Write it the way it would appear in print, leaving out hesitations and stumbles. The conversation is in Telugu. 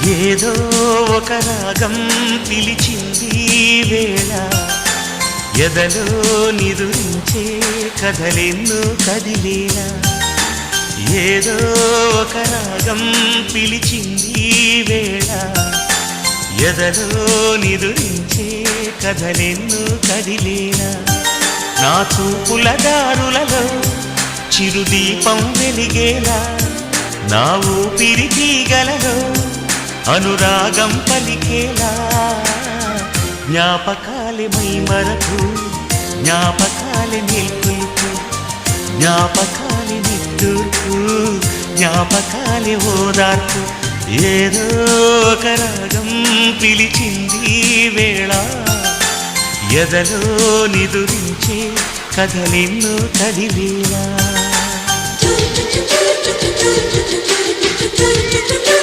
ఏదో ఒక రాగం పిలిచింది వేళ ఎదలో నిదురించే కథలెన్నో కదిలేలా ఏదో ఒక రాగం పిలిచింది వేళ ఎదలో నిదురించే కథలెన్నో కదిలేలా నా చూపుల దారులలో చిరుదీపం వెలిగేలా నా ఊపిరి తీగలలో అనురాగం పలికేలా జ్ఞాపకాలే మైమరకు జ్ఞాపకాలే నిల్పులకు జ్ఞాపకాలే నిట్టూర్పు జ్ఞాపకాలే ఓదార్పు ఏదో ఒక రాగం పిలిచింది వేళ ఎదలో నిదురించే కథలెన్నో కదిలేలా